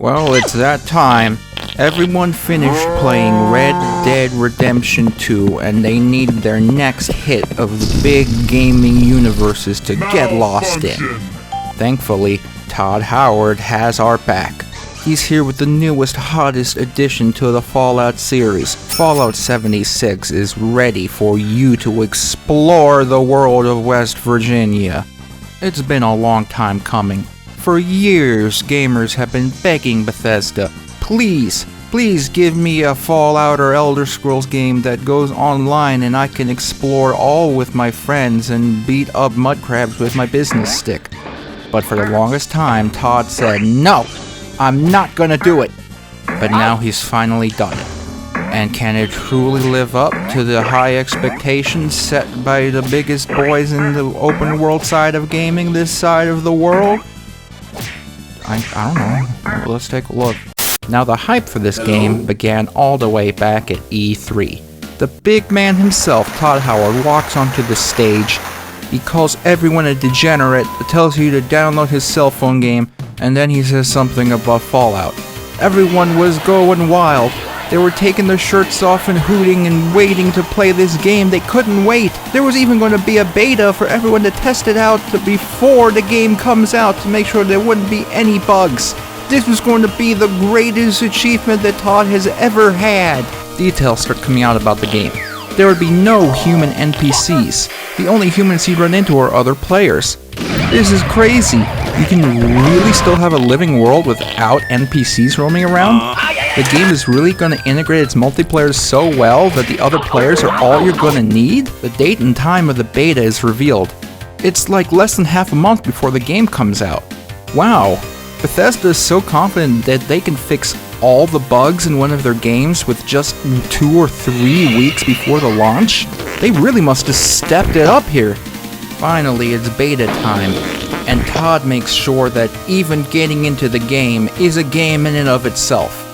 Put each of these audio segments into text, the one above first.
Well, it's that time. Everyone finished playing Red Dead Redemption 2, and they need their next hit of the big gaming universes to get lost in. Thankfully, Todd Howard has our back. He's here with the newest, hottest addition to the Fallout series. Fallout 76 is ready for you to explore the world of West Virginia. It's been a long time coming. For years, gamers have been begging Bethesda, please give me a Fallout or Elder Scrolls game that goes online and I can explore all with my friends and beat up mud crabs with my business stick. But for the longest time, Todd said, no, I'm not gonna do it. But now he's finally done it. And can it truly live up to the high expectations set by the biggest boys in the open world side of gaming this side of the world? I don't know. Let's take a look. Now, the hype for this game began all the way back at E3. The big man himself, Todd Howard, walks onto the stage. He calls everyone a degenerate, tells you to download his cell phone game, and then he says something about Fallout. Everyone was going wild. They were taking their shirts off and hooting and waiting to play this game. They couldn't wait. There was even going to be a beta for everyone to test it out before the game comes out to make sure there wouldn't be any bugs. This was going to be the greatest achievement that Todd has ever had. Details start coming out about the game. There would be no human NPCs. The only humans he'd run into are other players. This is crazy. You can really still have a living world without NPCs roaming around? The game is really going to integrate its multiplayer so well that the other players are all you're going to need? The date and time of the beta is revealed. It's like less than half a month before the game comes out. Wow, Bethesda is so confident that they can fix all the bugs in one of their games with just 2 or 3 weeks before the launch? They really must have stepped it up here. Finally, it's beta time, and Todd makes sure that even getting into the game is a game in and of itself.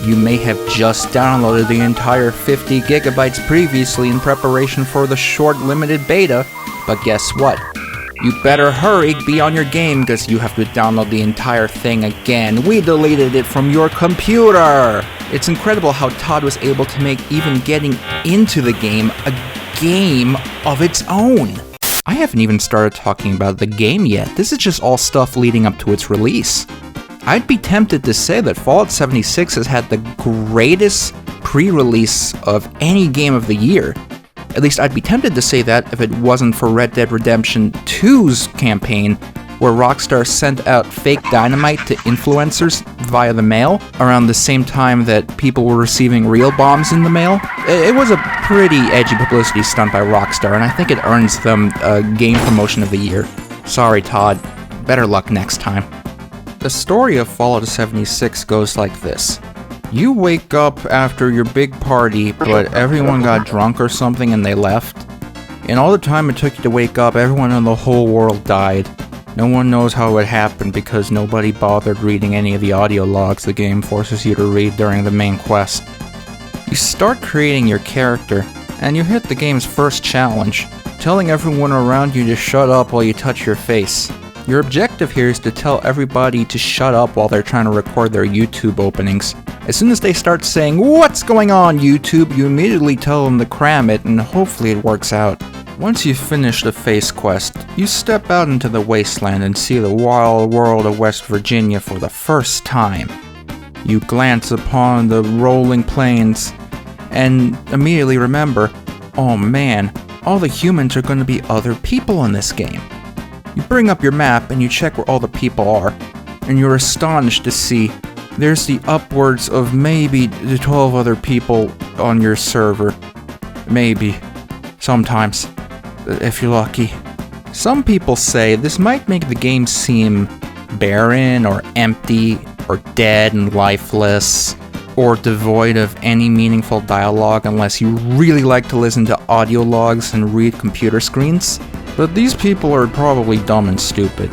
You may have just downloaded the entire 50 gigabytes previously in preparation for the short limited beta, but guess what? You better hurry, be on your game, because you have to download the entire thing again. We deleted it from your computer! It's incredible how Todd was able to make even getting into the game a game of its own. I haven't even started talking about the game yet. This is just all stuff leading up to its release. I'd be tempted to say that Fallout 76 has had the greatest pre-release of any game of the year. At least I'd be tempted to say that if it wasn't for Red Dead Redemption 2's campaign, where Rockstar sent out fake dynamite to influencers via the mail around the same time that people were receiving real bombs in the mail. It was a pretty edgy publicity stunt by Rockstar, and I think it earns them a Game Promotion of the Year. Sorry, Todd. Better luck next time. The story of Fallout 76 goes like this. You wake up after your big party, but everyone got drunk or something and they left. In all the time it took you to wake up, everyone in the whole world died. No one knows how it happened because nobody bothered reading any of the audio logs the game forces you to read during the main quest. You start creating your character, and you hit the game's first challenge, telling everyone around you to shut up while you touch your face. Your objective here is to tell everybody to shut up while they're trying to record their YouTube openings. As soon as they start saying, "What's going on, YouTube?" you immediately tell them to cram it, and hopefully it works out. Once you've finished the face quest, you step out into the wasteland and see the wild world of West Virginia for the first time. You glance upon the rolling plains, and immediately remember, oh man, all the humans are going to be other people in this game. You bring up your map and you check where all the people are, and you're astonished to see there's the upwards of maybe 12 other people on your server. Maybe. Sometimes. If you're lucky. Some people say this might make the game seem barren or empty or dead and lifeless or devoid of any meaningful dialogue unless you really like to listen to audio logs and read computer screens. But these people are probably dumb and stupid.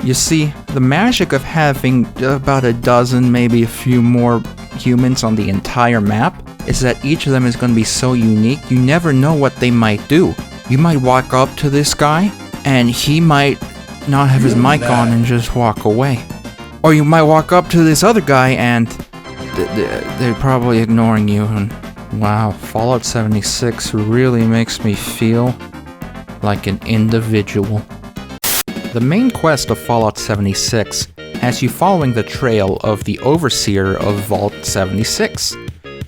You see, the magic of having about a dozen, maybe a few more humans on the entire map is that each of them is going to be so unique, you never know what they might do. You might walk up to this guy, and he might not have his mic on and just walk away. Or you might walk up to this other guy and they're probably ignoring you. And wow, Fallout 76 really makes me feel like an individual. The main quest of Fallout 76 has you following the trail of the overseer of Vault 76.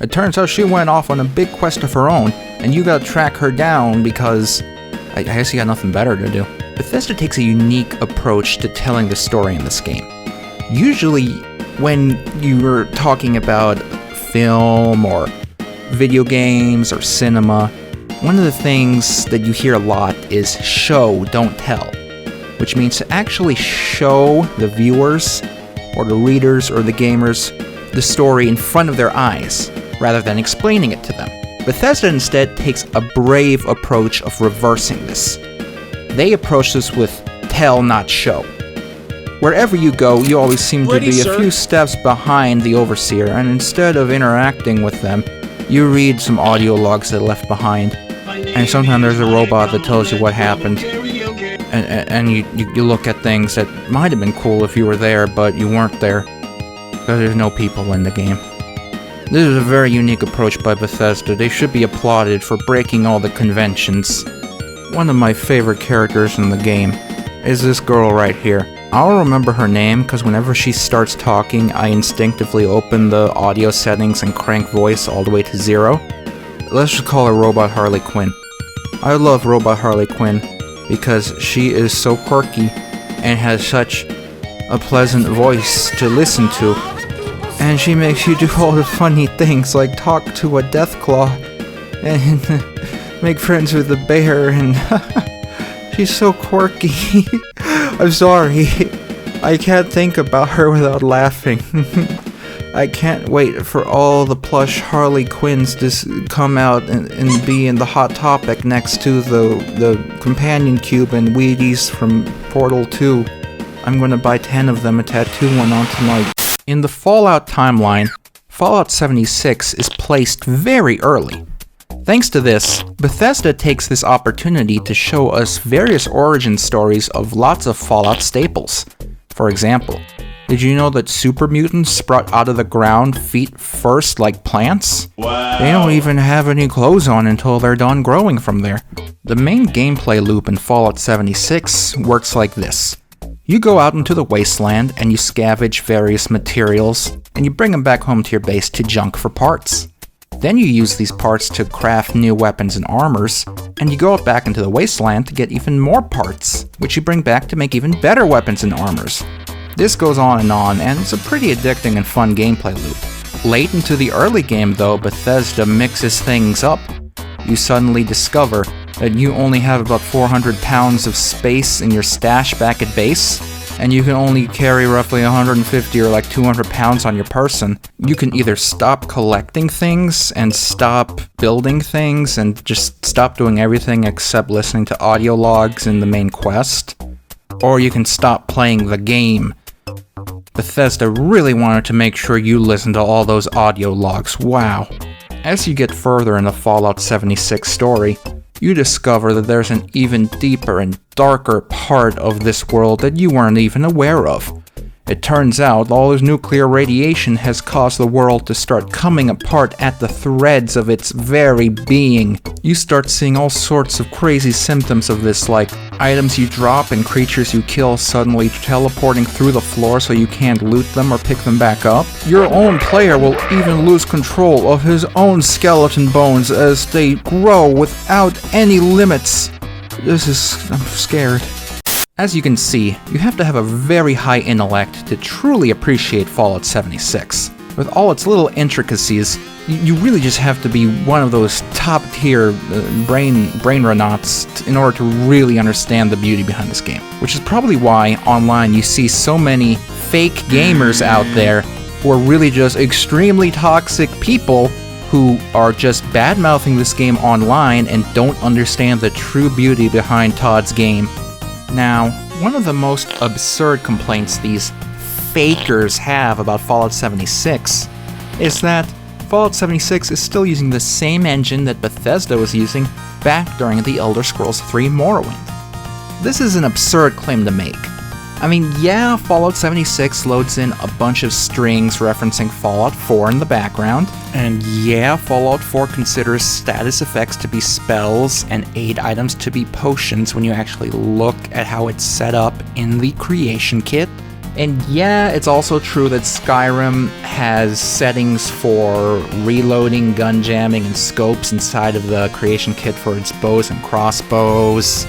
It turns out she went off on a big quest of her own, and you gotta track her down because I guess you got nothing better to do. Bethesda takes a unique approach to telling the story in this game. Usually, when you're talking about film or video games or cinema, one of the things that you hear a lot is show, don't tell, which means to actually show the viewers or the readers or the gamers the story in front of their eyes, rather than explaining it to them. Bethesda instead takes a brave approach of reversing this. They approach this with tell, not show. Wherever you go, you always seem to be a few steps behind the overseer, and instead of interacting with them, you read some audio logs they left behind, and sometimes there's a robot that tells you what happened, and you look at things that might have been cool if you were there, but you weren't there, because there's no people in the game. This is a very unique approach by Bethesda. They should be applauded for breaking all the conventions. One of my favorite characters in the game is this girl right here. I'll remember her name because whenever she starts talking, I instinctively open the audio settings and crank voice all the way to 0. Let's just call her Robot Harley Quinn. I love Robot Harley Quinn because she is so quirky and has such a pleasant voice to listen to. And she makes you do all the funny things like talk to a Deathclaw and make friends with the bear, and she's so quirky. I'm sorry. I can't think about her without laughing. I can't wait for all the plush Harley Quinns to come out and be in the Hot Topic next to the companion cube and Wheaties from Portal 2. I'm gonna buy 10 of them and tattoo one on tonight. In the Fallout timeline, Fallout 76 is placed very early. Thanks to this, Bethesda takes this opportunity to show us various origin stories of lots of Fallout staples. For example, did you know that super mutants sprout out of the ground feet first like plants? Wow. They don't even have any clothes on until they're done growing from there. The main gameplay loop in Fallout 76 works like this. You go out into the wasteland and you scavenge various materials, and you bring them back home to your base to junk for parts. Then you use these parts to craft new weapons and armors, and you go out back into the wasteland to get even more parts, which you bring back to make even better weapons and armors. This goes on, and it's a pretty addicting and fun gameplay loop. Late into the early game though, Bethesda mixes things up. You suddenly discover that you only have about 400 pounds of space in your stash back at base, and you can only carry roughly 150 or like 200 pounds on your person. You can either stop collecting things and stop building things and just stop doing everything except listening to audio logs in the main quest, or you can stop playing the game. Bethesda really wanted to make sure you listen to all those audio logs. Wow. As you get further in the Fallout 76 story, you discover that there's an even deeper and darker part of this world that you weren't even aware of. It turns out all this nuclear radiation has caused the world to start coming apart at the threads of its very being. You start seeing all sorts of crazy symptoms of this, like items you drop and creatures you kill suddenly teleporting through the floor so you can't loot them or pick them back up. Your own player will even lose control of his own skeleton bones as they grow without any limits. I'm scared. As you can see, you have to have a very high intellect to truly appreciate Fallout 76. With all its little intricacies, you really just have to be one of those top-tier brain-ronauts in order to really understand the beauty behind this game. Which is probably why online you see so many fake gamers out there who are really just extremely toxic people who are just bad-mouthing this game online and don't understand the true beauty behind Todd's game. Now, one of the most absurd complaints these fakers have about Fallout 76 is that Fallout 76 is still using the same engine that Bethesda was using back during the Elder Scrolls 3 Morrowind. This is an absurd claim to make. I mean, yeah, Fallout 76 loads in a bunch of strings referencing Fallout 4 in the background, and yeah, Fallout 4 considers status effects to be spells and aid items to be potions when you actually look at how it's set up in the creation kit. And yeah, it's also true that Skyrim has settings for reloading, gun jamming, and scopes inside of the creation kit for its bows and crossbows,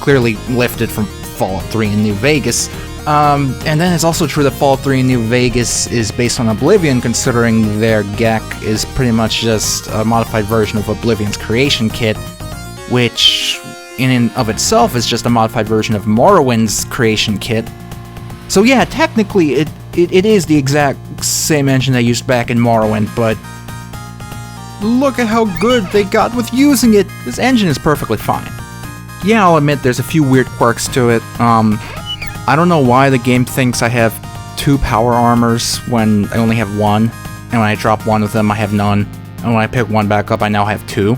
clearly lifted from Fallout 3 in New Vegas. And then it's also true that Fallout 3 in New Vegas is based on Oblivion, considering their GECK is pretty much just a modified version of Oblivion's creation kit, which in and of itself is just a modified version of Morrowind's creation kit. So yeah, technically it is the exact same engine they used back in Morrowind, but look at how good they got with using it. This engine is perfectly fine. Yeah, I'll admit there's a few weird quirks to it. I don't know why the game thinks I have 2 power armors when I only have 1, and when I drop one of them I have none, and when I pick one back up I now have 2.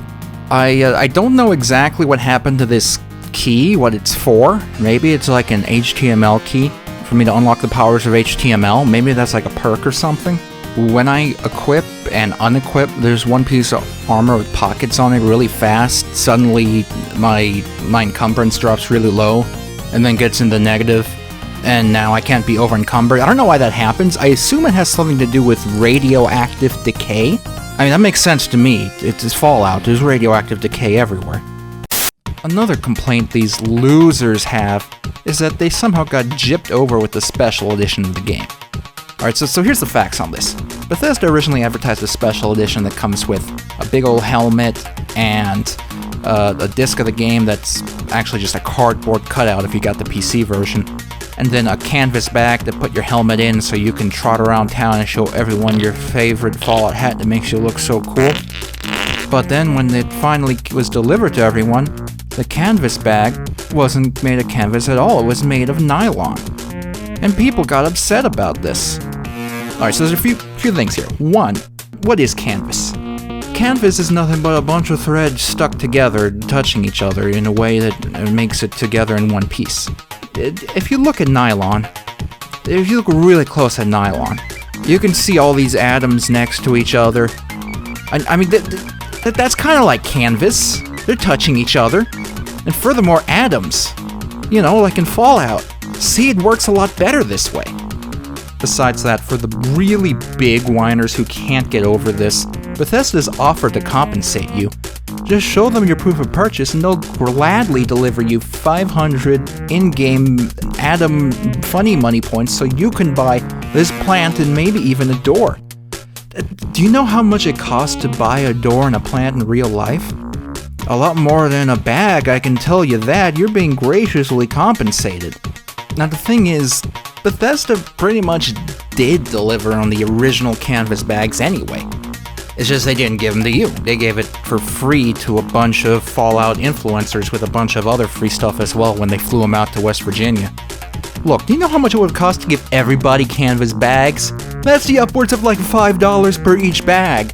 I don't know exactly what happened to this key, what it's for. Maybe it's like an HTML key for me to unlock the powers of HTML. Maybe that's like a perk or something. When I equip and unequip, there's one piece of armor with pockets on it really fast. Suddenly, my encumbrance drops really low, and then gets into negative, and now I can't be over-encumbered. I don't know why that happens. I assume it has something to do with radioactive decay. I mean, that makes sense to me. It's Fallout. There's radioactive decay everywhere. Another complaint these losers have is that they somehow got gypped over with the special edition of the game. Alright, so here's the facts on this. Bethesda originally advertised a special edition that comes with a big old helmet and a disc of the game that's actually just a cardboard cutout if you got the PC version, and then a canvas bag to put your helmet in so you can trot around town and show everyone your favorite Fallout hat that makes you look so cool. But then when it finally was delivered to everyone, the canvas bag wasn't made of canvas at all, it was made of nylon. And people got upset about this. Alright, so there's a few things here. One, what is canvas? Canvas is nothing but a bunch of threads stuck together, touching each other in a way that makes it together in one piece. If you look at nylon, if you look really close at nylon, you can see all these atoms next to each other. I mean, that's kind of like canvas. They're touching each other. And furthermore, atoms. You know, like in Fallout. See, it works a lot better this way. Besides that, for the really big whiners who can't get over this, Bethesda's offered to compensate you. Just show them your proof of purchase and they'll gladly deliver you 500 in-game atom funny money points so you can buy this plant and maybe even a door. Do you know how much it costs to buy a door and a plant in real life? A lot more than a bag, I can tell you that. You're being graciously compensated. Now the thing is, Bethesda pretty much did deliver on the original canvas bags anyway. It's just they didn't give them to you. They gave it for free to a bunch of Fallout influencers with a bunch of other free stuff as well when they flew them out to West Virginia. Look, do you know how much it would cost to give everybody canvas bags? That's the upwards of like $5 per each bag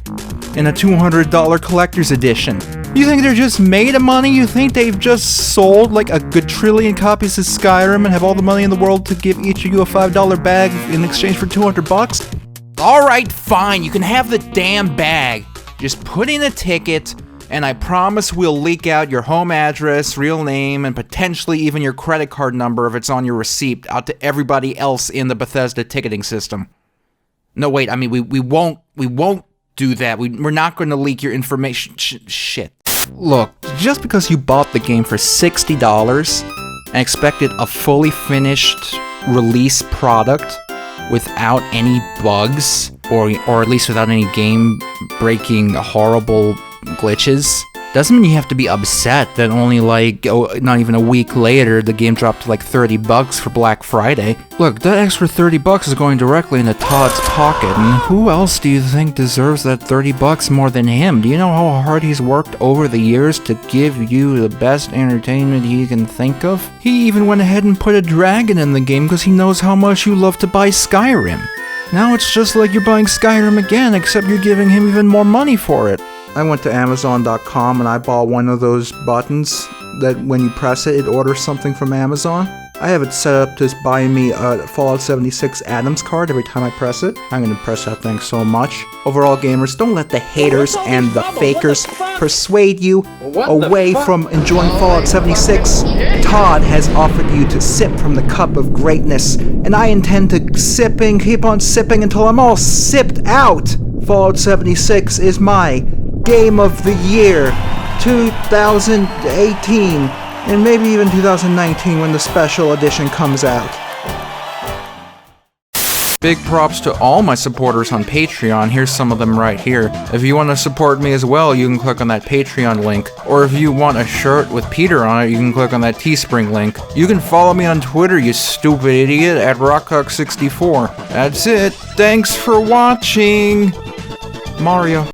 in a $200 collector's edition. You think they're just made of money? You think they've just sold like a quadrillion copies of Skyrim and have all the money in the world to give each of you a $5 bag in exchange for $200? Alright, fine, you can have the damn bag. Just put in a ticket, and I promise we'll leak out your home address, real name, and potentially even your credit card number if it's on your receipt out to everybody else in the Bethesda ticketing system. No, wait, I mean, we won't do that. We're not going to leak your information. Shit. Look, just because you bought the game for $60 and expected a fully finished release product without any bugs, or at least without any game-breaking horrible glitches, doesn't mean you have to be upset that only not even a week later the game dropped to like $30 for Black Friday. Look, that extra $30 is going directly into Todd's pocket, and who else do you think deserves that $30 more than him? Do you know how hard he's worked over the years to give you the best entertainment he can think of? He even went ahead and put a dragon in the game because he knows how much you love to buy Skyrim. Now it's just like you're buying Skyrim again, except you're giving him even more money for it. I went to Amazon.com and I bought one of those buttons that when you press it, it orders something from Amazon. I have it set up to buy me a Fallout 76 Adams card every time I press it. I'm gonna press that thing so much. Overall, gamers, don't let the haters and the fakers persuade you away from enjoying Fallout 76. Todd has offered you to sip from the cup of greatness, and I intend to keep on sipping until I'm all sipped out. Fallout 76 is my Game of the Year 2018, and maybe even 2019 when the special edition comes out. Big props to all my supporters on Patreon. Here's some of them right here. If you want to support me as well, you can click on that Patreon link. Or if you want a shirt with Peter on it, you can click on that Teespring link. You can follow me on Twitter, you stupid idiot, at RockHawk64. That's it. Thanks for watching. Mario.